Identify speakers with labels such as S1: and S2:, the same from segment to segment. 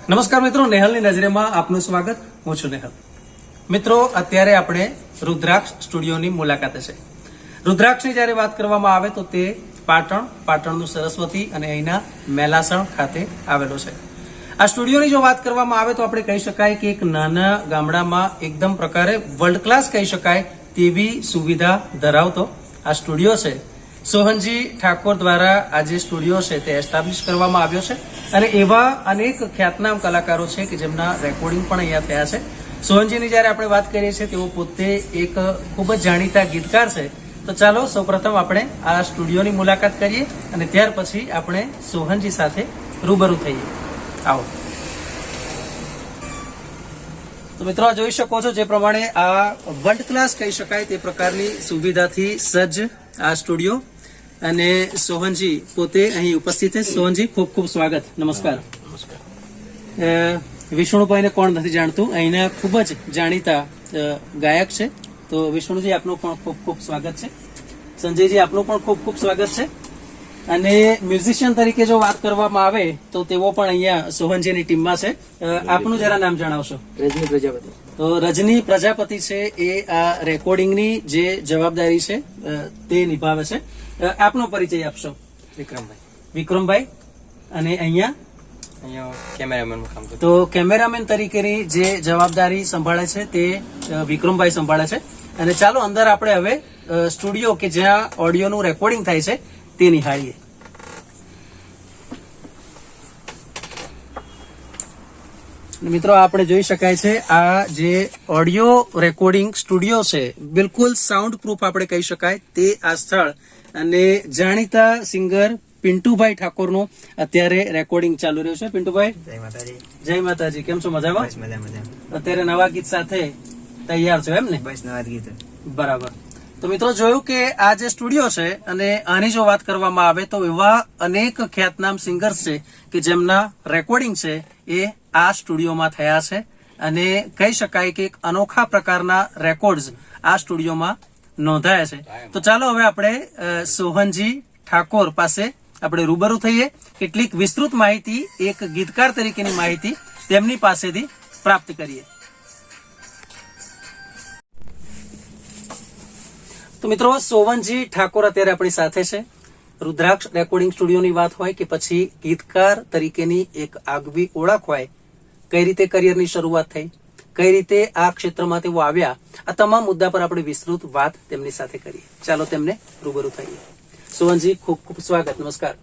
S1: નમસ્કાર મિત્રો, નેહલની નજરેમાં આપનું સ્વાગત. હું છું નેહલ. મિત્રો, અત્યારે આપણે રુદ્રાક્ષ સ્ટુડિયોની મુલાકાતે છે. રુદ્રાક્ષની જ્યારે વાત કરવામાં આવે તો તે પાટણનું સરસ્વતી અને અહીંના મેલાસણ ખાતે આવેલો છે. આ સ્ટુડિયોની જો વાત કરવામાં આવે તો આપણે કહી શકાય કે એક નાના ગામડામાં એકદમ પ્રકારે વર્લ્ડ ક્લાસ કહી શકાય તેવી સુવિધા ધરાવતો આ સ્ટુડિયો છે. સોહનજી ઠાકોર દ્વારા આ જે સ્ટુડિયો છે તે એસ્ટાબ્લિશ કરવામાં આવ્યો છે અને એવા અનેક ખ્યાતનામ કલાકારો છે કે જેમના રેકોર્ડિંગ પણ અહીંયા થયા છે. સોહનજીની જ્યારે આપણે વાત કરીએ છીએ તેઓ પોતે એક ખૂબ જ જાણીતા ગીતકાર છે. તો ચાલો સૌપ્રથમ આપણે આ સ્ટુડિયોની મુલાકાત કરીએ અને ત્યાર પછી આપણે સોહનજી સાથે રૂબરૂ થઈએ. આવો. તો મિત્રો, જોઈ શકો છો જે પ્રમાણે આ વર્લ્ડ ક્લાસ કહી શકાય તે પ્રકારની સુવિધાથી સજ્જ આ સ્ટુડિયો અને સોહનજી પોતે અહીં ઉપસ્થિત છે. સોહનજી, ખૂબ ખૂબ સ્વાગત. નમસ્કાર. વિષ્ણુભાઈને કોણ નથી જાણતું, અહીંના ખૂબ જ જાણીતા ગાયક છે. તો વિષ્ણુજી, આપનું પણ ખૂબ ખૂબ સ્વાગત છે. સંજયજી, આપનું પણ ખૂબ ખૂબ સ્વાગત છે. અને મ્યુઝિશિયન તરીકે જો વાત કરવામાં આવે તો તેઓ પણ અહીંયા સોહનજીની ટીમમાં છે. આપનું જરા નામ જણાવશો.
S2: રજની પ્રજાપતિ.
S1: તો રજની પ્રજાપતિ છે એ આ રેકોર્ડિંગની જે જવાબદારી છે તે નિભાવે છે. આપનો પરિચય આપશો. વિક્રમભાઈ. અને અહીંયા
S2: કેમેરામેન કામ કરતો.
S1: તો કેમેરામેન તરીકેની જે જવાબદારી સંભાળે છે તે વિક્રમભાઈ સંભાળે છે. અને ચાલો અંદર આપણે હવે સ્ટુડિયો કે જ્યાં ઓડિયોનું રેકોર્ડિંગ થાય છે તે નિહાળીએ. મિત્રો, આપણે જોઈ શકાય છે આ જે ઓડિયો રેકોર્ડિંગ સ્ટુડિયો છે બિલકુલ સાઉન્ડ પ્રૂફ આપણે કહી શકાય તે આ સ્થળ. અને જાણીતા સિંગર પિન્ટુભાઈ ઠાકોરનું અત્યારે રેકોર્ડિંગ ચાલુ રહ્યું છે. પિન્ટુભાઈ,
S2: જય માતાજી.
S1: જય માતાજી. કેમ છો? મજામાં?
S2: બસ મજા.
S1: અત્યારે નવા ગીત સાથે તૈયાર છો એમ ને?
S2: બસ નવા ગીત.
S1: બરાબર. તો મિત્રો, જોયું કે આ જે સ્ટુડિયો છે અને આની જો વાત કરવામાં આવે તો એવા અનેક ખ્યાતનામ સિંગર્સ છે કે જેમના રેકોર્ડિંગ છે એ આ સ્ટુડિયોમાં થયા છે. અને કહી શકાય કે એક અનોખા પ્રકારના રેકોર્ડ્સ આ સ્ટુડિયોમાં નોંધાયા છે. તો ચાલો હવે આપણે સોહનજી ઠાકોર પાસે આપણે રૂબરૂ થઈએ. કેટલીક વિસ્તૃત માહિતી, એક ગીતકાર તરીકેની માહિતી તેમની પાસેથી પ્રાપ્ત કરીએ. તો મિત્રો, સોહનજી ઠાકોર અત્યારે આપણી સાથે છે. રુદ્રાક્ષ રેકોર્ડિંગ સ્ટુડિયોની વાત હોય કે પછી ગીતકાર તરીકેની એક આગવી ઓળખ હોય, કઈ રીતે કરિયરની શરૂઆત થઈ, કઈ રીતે આ ક્ષેત્રમાં તેઓ આવ્યા, આ તમામ મુદ્દા પર આપણે વિસ્તૃત વાત તેમની સાથે કરીએ. ચાલો તેમને રૂબરૂ થઈએ. સોહનજી, ખૂબ ખૂબ સ્વાગત. નમસ્કાર.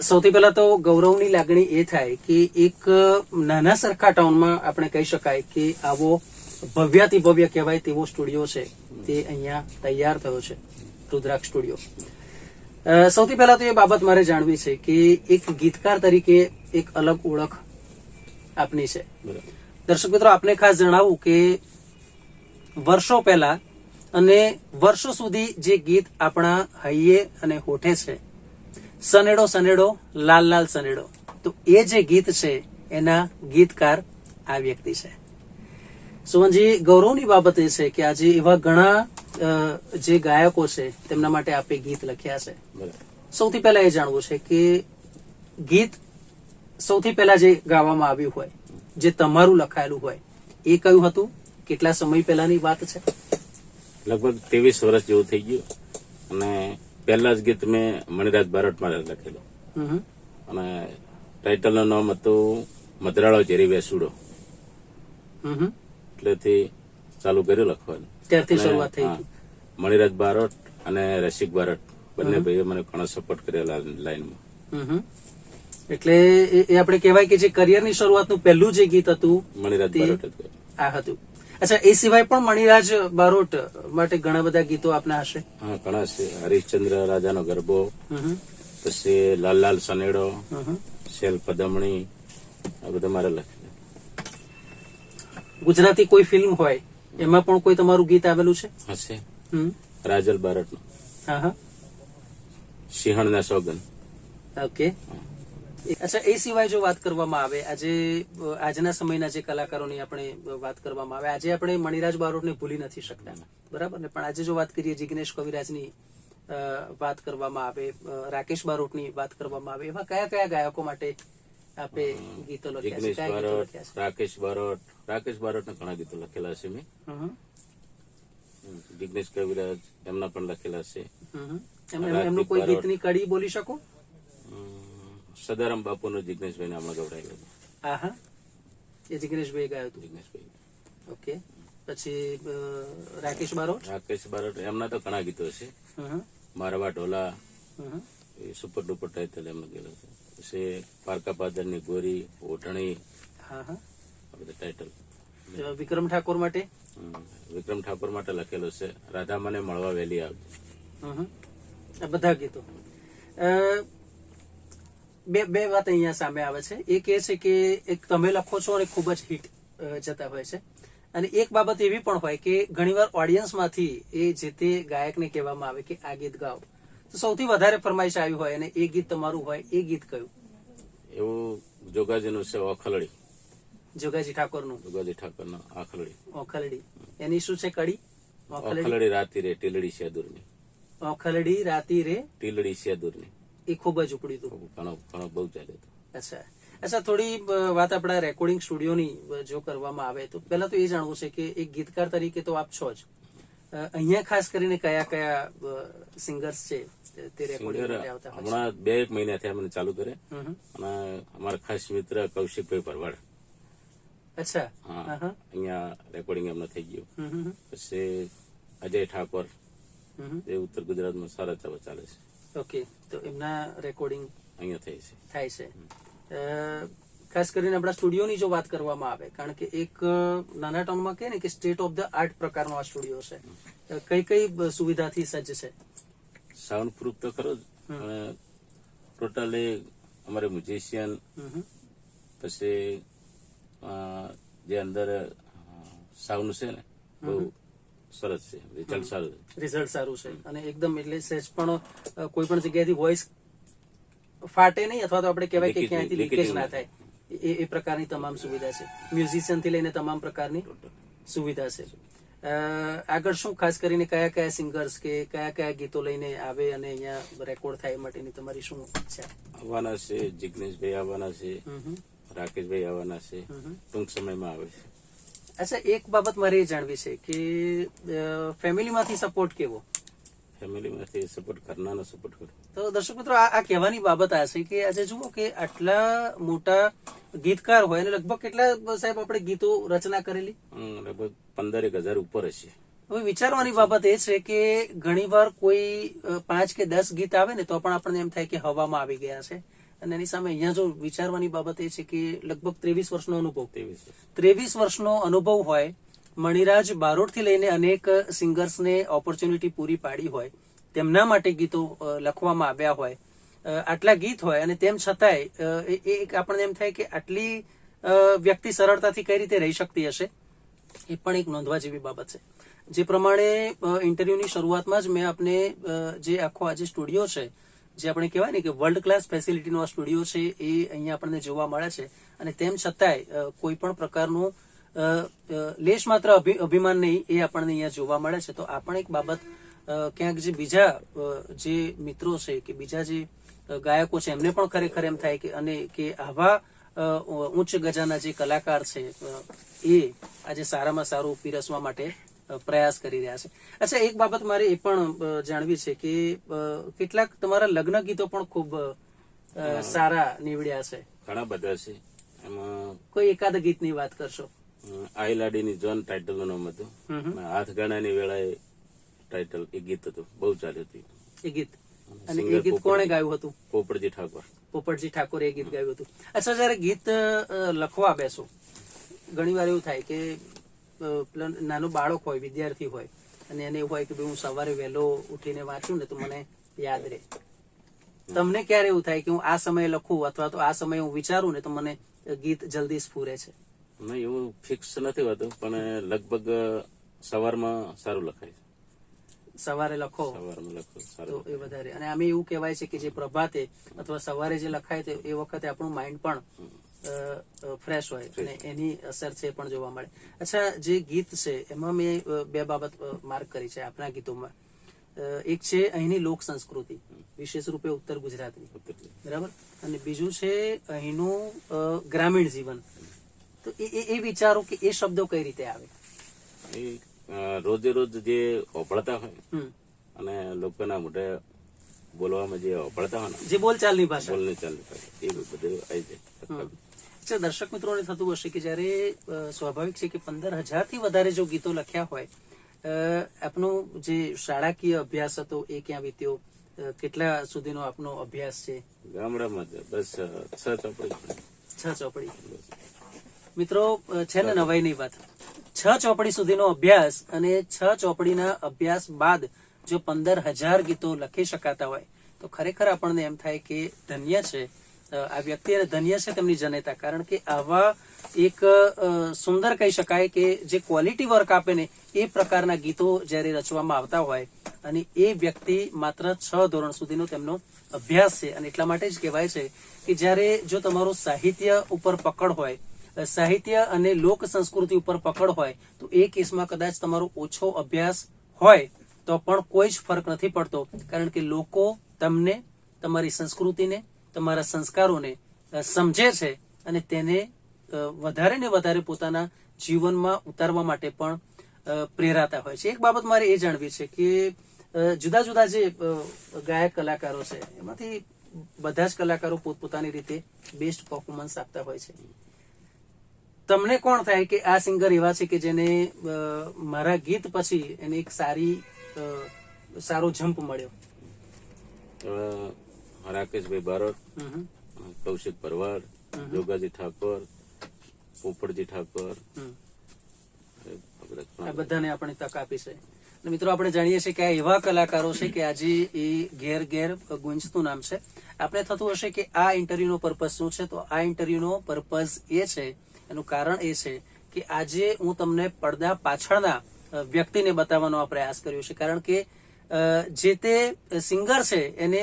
S1: સૌથી પહેલા તો ગૌરવની લાગણી એ થાય કે એક નાના સરખા ટાઉનમાં આપણે કહી શકાય કે આવો ભવ્યાતિ ભવ્ય કહેવાય તેવો સ્ટુડિયો છે તે અહીંયા તૈયાર થયો છે, રુદ્રાક્ષ સ્ટુડિયો. સૌથી પહેલા તો એ બાબત મારે જાણવી છે કે એક ગીતકાર તરીકે એક અલગ ઓળખ આપની છે. દર્શક મિત્રો, આપને ખાસ જણાવું કે વર્ષો પહેલા અને વર્ષો સુધી જે ગીત આપણા હૈયે અને હોઠે છે, સનેડો સનેડો લાલ લાલ સનેડો, તો એ જે ગીત છે એના ગીતકાર આ વ્યક્તિ છે. સોહનજી, ગૌરવની બાબત એ છે કે આજે એવા ઘણા જે ગાયકો છે તેમના માટે આપે ગીત લખ્યા છે. સૌથી પહેલા એ જાણવું છે કે ગીત સૌથી પહેલા જે ગાવામાં આવ્યું હોય, જે તમારું લખાયેલું હોય, એ કયું હતું? કેટલા સમય પહેલાની વાત છે?
S3: લગભગ 23 વર્ષ જેવું થઈ ગયું. અને પહેલા જ ગીત મેં મણિરાજ બારોટમાં લખેલું. અને ટાઇટલનું નામ હતું મધરાળો ઝેરી વેસુડો. એટલેથી ચાલુ કર્યું લખવાનું.
S1: ત્યારથી શરૂઆત થઈ ગઈ.
S3: મણિરાજ બારોટ અને રસિક બારોટ બંને ભાઈઓ મને ઘણો સપોર્ટ કર્યો લાઈનમાં.
S1: એટલે એ આપણે કહેવાય કે જે કરિયરની શરૂઆતનું પહેલું જે ગીત હતું
S3: મણિરાજ બારોટ જ
S1: આ હતું. અચ્છા, એ સિવાય પણ મણિરાજ બારોટ માટે ઘણા બધા ગીતો આપના હશે?
S3: હા, ઘણા છે. હરિશ્ચંદ્ર રાજાનો ગરબો, પછી લાલ લાલ સનેડો, શેલ પદમણી, આ બધા મારે લખેલા.
S1: ગુજરાતી કોઈ ફિલ્મ હોય એમાં પણ કોઈ તમારું ગીત આવેલું છે?
S3: હશે. રાજલ બારોટનું સિંહણના સોગન.
S1: ઓકે. અચ્છા, એ સિવાય જો વાત કરવામાં આવે, આજના સમયના જે કલાકારોની આપણે વાત કરવામાં આવે, આજે આપણે મણિરાજ બારોટને ભૂલી નથી શકતા, બરાબર ને? પણ આજે જો વાત કરીએ જિગ્નેશ કવિરાજની વાત કરવામાં આવે, રાકેશ બારોટની વાત કરવામાં આવે, એવા કયા કયા ગાયકો માટે આપે ગીતો લખ્યા છે?
S3: જિગ્નેશ
S1: કયા ગીતો
S3: બારોટ,
S1: લખ્યા
S3: રાકેશ બારોટના ઘણા ગીતો લખેલા છે મેં.
S1: છે? હમ.
S3: જિગ્નેશ કવિરાજ એમના પણ લખેલા છે.
S1: હમ. એમનું કોઈ ગીતની કડી બોલી શકો?
S3: સદારામ બાપુનું જિગ્નેશભાઈને હમણાં ગવડાયેલું હતું.
S1: આહા, એ જિગ્નેશભાઈ ગાયું હતું.
S3: જિગ્નેશભાઈ.
S1: ઓકે. પછી રાકેશ બારોટ?
S3: રાકેશ બારોટ એમના તો ઘણા ગીતો છે.
S1: હમ.
S3: મારવા ઢોલા
S1: હમ.
S3: એ સુપર ડુપર ટાઇટલ એમનું ગયેલું છે. પછી પારકા પાદરની ગોરી, ઓઢણી,
S1: હા હા.
S3: આ બધા ટાઇટલ.
S1: વિક્રમ ઠાકોર માટે?
S3: વિક્રમ ઠાકોર માટે લખેલું છે, રાધા મને મળવા વહેલી આવતી.
S1: હમ. આ બધા ગીતો. બે વાત અહીંયા સામે આવે છે. એક એ છે કે એક તમે લખો છો અને ખૂબ જ હિટ જતા હોય છે, અને એક બાબત એવી પણ હોય કે ઘણીવાર ઓડિયન્સમાંથી એ જે તે ગાયકને કહેવામાં આવે કે આ ગીત ગાઓ, તો સૌથી વધારે ફરમાઈશ આવી હોય અને એ ગીત તમારું હોય, એ ગીત કયું?
S3: એવું જોગાજીનું છે ઓખલડી.
S1: જોગાજી ઠાકોરનું?
S3: જોગાજી ઠાકોરનું આખલડી.
S1: ઓખલડી. એની શું છે કડી?
S3: ઓખલડી રાતી રે ટીલડી સેદુરની.
S1: ઓખલડી રાતી રે
S3: ટીલડી સેદુરની.
S1: એ ખૂબ જ ઉપડ્યું હતું.
S3: ઘણો બહુ ચાલે હતું.
S1: અચ્છા, થોડી વાત આપણા રેકોર્ડિંગ સ્ટુડિયોની જો કરવામાં આવે તો પહેલા તો એ જાણવું છે કે એક ગીતકાર તરીકે તો આપ છો જ, અહીંયા ખાસ કરીને કયા કયા સિંગર્સ છે તે રેકોર્ડિંગ માટે આવતા હોય છે?
S3: હમણાં 2 મહિના થયા મને ચાલુ કરે,
S1: હમ.
S3: અને અમારા ખાસ મિત્ર કૌશિકભાઈ પરવાડ.
S1: અચ્છા.
S3: હા, અહીંયા રેકોર્ડિંગ એમનું થઈ ગયું.
S1: હમ.
S3: પછી અજય ઠાકોર,
S1: હમ.
S3: એ ઉત્તર ગુજરાતમાં સારા ચાલે છે.
S1: ઓકે, તો એમના રેકોર્ડિંગ
S3: અહીંયા થાય છે.
S1: ખાસ કરીને આપણા સ્ટુડિયોની જો વાત કરવામાં આવે, કારણ કે એક નાના ટાઉનમાં કહે ને કે સ્ટેટ ઓફ ધ આર્ટ પ્રકારનો આ સ્ટુડિયો છે, કઈ કઈ સુવિધાથી સજ્જ છે?
S3: સાઉન્ડ પ્રૂફ તો ખરો જ, અને ટોટલી અમારે મ્યુઝિશિયન, પછી જે અંદર સાઉન્ડ છે ને બહુ સરસ છે, રિઝલ્ટ સારું છે.
S1: અને એકદમ એટલે સહેજ પણ કોઈ પણ જગ્યાએથી વોઇસ ફાટે નહીં, અથવા તો આપણે કહેવાય કે ક્યાંયથી લીકેજ ના થાય, એ પ્રકારની તમામ સુવિધા છે. મ્યુઝિશિયન થી લઈને તમામ પ્રકારની સુવિધા છે. આગળ શું ખાસ કરીને કયા કયા સિંગર્સ કે કયા કયા ગીતો લઈને આવે અને અહીંયા રેકોર્ડ થાય માટેની તમારી શું ઈચ્છા?
S3: આવવાના છે, જિગ્નેશભાઈ આવવાના છે, રાકેશભાઈ આવવાના છે, ટૂંક સમયમાં આવે છે.
S1: અચ્છા, એક બાબત મારે એ જાણવી છે કે ફેમિલીમાંથી સપોર્ટ કેવો?
S3: ફેમિલીમાંથી સપોર્ટ કરનારનો સપોર્ટ કરો.
S1: તો દર્શક મિત્રો, આ કહેવાની બાબત આ છે કે આજે જુઓ કે આટલા મોટા ગીતકાર હોય અને લગભગ કેટલા સાહેબ આપણે ગીતો રચના કરેલી?
S3: લગભગ 15,000 ઉપર હશે.
S1: હવે વિચારવાની બાબત એ છે કે ઘણીવાર કોઈ 5 કે 10 ગીત આવે ને તો પણ આપણને એમ થાય કે હવામાં આવી ગયા છે, અને એની સામે અહીંયા જો વિચારવાની બાબત એ છે કે લગભગ 23 વર્ષનો અનુભવ, 23 વર્ષનો અનુભવ હોય, મણિરાજ બારોટથી લઈને અનેક સિંગર્સને ઓપોર્ચ્યુનિટી પૂરી પાડી હોય, તેમના માટે ગીતો લખવામાં આવ્યા હોય, આટલા ગીત હોય, અને તેમ છતાંય આપણને એમ થાય કે આટલી વ્યક્તિ સરળતાથી કઈ રીતે રહી શકતી હશે, એ પણ એક નોંધવા જેવી બાબત છે. જે પ્રમાણે ઇન્ટરવ્યુની શરૂઆતમાં જ મેં આપને જે આખો આજે સ્ટુડિયો છે, જે આપણે કહેવાય ને કે વર્લ્ડ ક્લાસ ફેસિલિટીનો આ સ્ટુડિયો છે, એ અહીંયા આપણને જોવા મળે છે, અને તેમ છતાંય કોઈ પણ પ્રકારનું લેશ માત્ર અભિમાન નહીં, એ આપણને અહીંયા જોવા મળે છે. તો આ પણ એક બાબત ક્યાંક જે બીજા જે મિત્રો છે કે બીજા જે ગાયકો છે એમને પણ ખરેખર એમ થાય કે અને કે આવા ઉચ્ચ ગજાના જે કલાકાર છે એ આજે સારામાં સારું પીરસવા માટે પ્રયાસ કરી રહ્યા છે. અચ્છા, એક બાબત મારે એ પણ જાણવી છે કે કેટલાક તમારા લગ્ન ગીતો પણ ખૂબ સારા નીવડ્યા છે.
S3: ઘણા બધા છે. એમાં
S1: કોઈ એકાદ ગીતની વાત કરશો?
S3: આઈલાડીની જોન ટાઇટલનું નામ હતું. હાથ ગાણાની વેળાએ ટાઇટલ એ ગીત હતું, બહુ ચાલ્યું હતું
S1: એ ગીત. અને એ ગીત કોણે ગાયું હતું?
S3: પોપટજી ઠાકોર.
S1: પોપટજી ઠાકોરે એ ગીત ગાયું હતું. અચ્છા, જયારે ગીત લખવા બેસો, ઘણી વાર એવું થાય કે નાનું બાળક હોય, વિદ્યાર્થી હોય, અને એને એવું હોય કે હું સવારે વહેલો ઉઠીને વાંચું ને તો મને યાદ રહે. તમને ક્યારે એવું થાય કે હું આ સમયે લખું અથવા તો આ સમયે હું વિચારું ને તો મને ગીત જલ્દી સ્ફુરે છે?
S3: નહીં, એવું ફિક્સ નથી હોતું, પણ લગભગ સવારમાં સારું લખાય છે.
S1: સવારે લખો તો એ વધારે. અને આમે એવું કહેવાય છે કે જે પ્રભાતે અથવા સવારે જે લખાય તો એ વખતે આપણું માઇન્ડ પણ ફ્રેશ હોય અને એની અસર છે પણ જોવા મળે. અચ્છા, જે ગીત છે એમાં મેં બે બાબત માર્ક કરી છે આપના ગીતોમાં. એક છે અહીંની લોક સંસ્કૃતિ, વિશેષ રૂપે ઉત્તર ગુજરાતની, બરાબર, અને બીજું છે અહીંનું ગ્રામીણ જીવન. તો એ વિચારો કે એ શબ્દો કઈ રીતે આવે?
S3: એ રોજે રોજ જે ઓપળતા હોય
S1: હમ.
S3: અને લોકોના મોઢે બોલવામાં જે ઓપળતા હોય ને,
S1: જે બોલચાલની ભાષા,
S3: બોલની ચાલની ભાષા, એ બધું આવી જાય.
S1: અચ્છા, દર્શક મિત્રોને થતું હશે કે જયારે સ્વાભાવિક છે કે 15,000 થી વધારે જો ગીતો લખ્યા હોય, આપનો જે શાળાકીય અભ્યાસ હતો એ ક્યાં વીત્યો? કેટલા સુધીનો આપનો અભ્યાસ છે?
S3: ગામડામાં જ બસ 6 ચોપડી.
S1: 6 ચોપડી. મિત્રો, છે ને નવાઈની વાત, 6 ચોપડી સુધીનો અભ્યાસ, અને 6 ચોપડીના અભ્યાસ બાદ જો 15,000 ગીતો લખી શકાતા હોય તો ખરેખર આપણને એમ થાય કે ધન્ય છે આ વ્યક્તિ અને ધન્ય છે તેમની જનેતા. કારણ કે આવા એક સુંદર કહી શકાય કે જે ક્વોલિટી વર્ક આપે ને એ પ્રકારના ગીતો જ્યારે રચવામાં આવતા હોય, અને એ વ્યક્તિ માત્ર 6 ધોરણ સુધીનો તેમનો અભ્યાસ છે. અને એટલા માટે જ કહેવાય છે કે જ્યારે જો તમારું સાહિત્ય ઉપર પકડ હોય, સાહિત્ય અને લોક સંસ્કૃતિ ઉપર પકડ હોય, તો એ કેસમાં કદાચ તમારો ઓછો અભ્યાસ હોય તો પણ કોઈ જ ફરક નથી પડતો. કારણ કે લોકો તમને, તમારી સંસ્કૃતિને, તમારા સંસ્કારોને સમજે છે અને તેને વધારે ને વધારે પોતાના જીવનમાં ઉતારવા માટે પણ પ્રેરાતા હોય છે. એક બાબત મારે એ જાણવી છે કે જુદા જુદા જે ગાયક કલાકારો છે એમાંથી બધા જ કલાકારો પોતપોતાની રીતે બેસ્ટ પરફોર્મન્સ આપતા હોય છે. તમને કોણ થાય કે આ સિંગર એવા છે કે જેને મારા ગીત પછી એને એક સારો જમ્પ મળ્યો?
S3: રાકેશભાઈ બારોટ, કૌશિક પરવાર, જોગાજી ઠાકોર, પોપટજી ઠાકોર,
S1: આ બધાને આપણે તક આપી છે. અને મિત્રો, આપણે જાણીએ છીએ કે આ એવા કલાકારો છે કે આજે એ ઘેર ઘેર ગુંજતું નામ છે. આપણે થતું હશે કે આ ઇન્ટરવ્યુનો પર્પઝ શું છે? તો આ ઇન્ટરવ્યુનો પર્પઝ એ છે, એનું કારણ એ છે કે આજે હું તમને પડદા પાછળના વ્યક્તિને બતાવવાનો આ પ્રયાસ કર્યો છે. કારણ કે જે તે સિંગર છે એને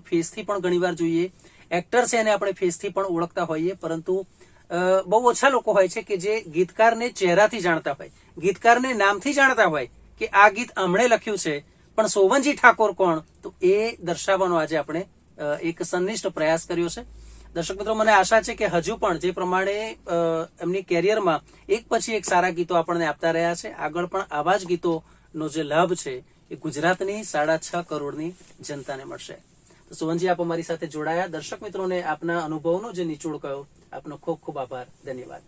S1: ફેસથી પણ ઘણીવાર જોઈએ, એક્ટર છે એને આપણે ફેસથી પણ ઓળખતા હોઈએ, પરંતુ બહુ ઓછા લોકો હોય છે કે જે ગીતકારને ચહેરાથી જાણતા હોય, ગીતકારને નામથી જાણતા હોય કે આ ગીત આમણે લખ્યું છે, પણ સોવનજી ઠાકોર કોણ? તો એ દર્શાવવાનો આજે આપણે એક સંનિષ્ઠ પ્રયાસ કર્યો છે. દર્શક મિત્રો, મને આશા છે કે હજુ પણ જે પ્રમાણે એમની કેરિયરમાં એક પછી એક સારા ગીતો આપણને આપતા રહ્યા છે, આગળ પણ આવા જ ગીતોનો જે લાભ છે એ ગુજરાતની 6.5 કરોડની જનતાને મળશે. તો સોવનજી, આપ અમારી સાથે જોડાયા. દર્શક મિત્રોને આપના અનુભવનો જે નિચોડ કયો, આપનો ખૂબ ખૂબ આભાર, ધન્યવાદ.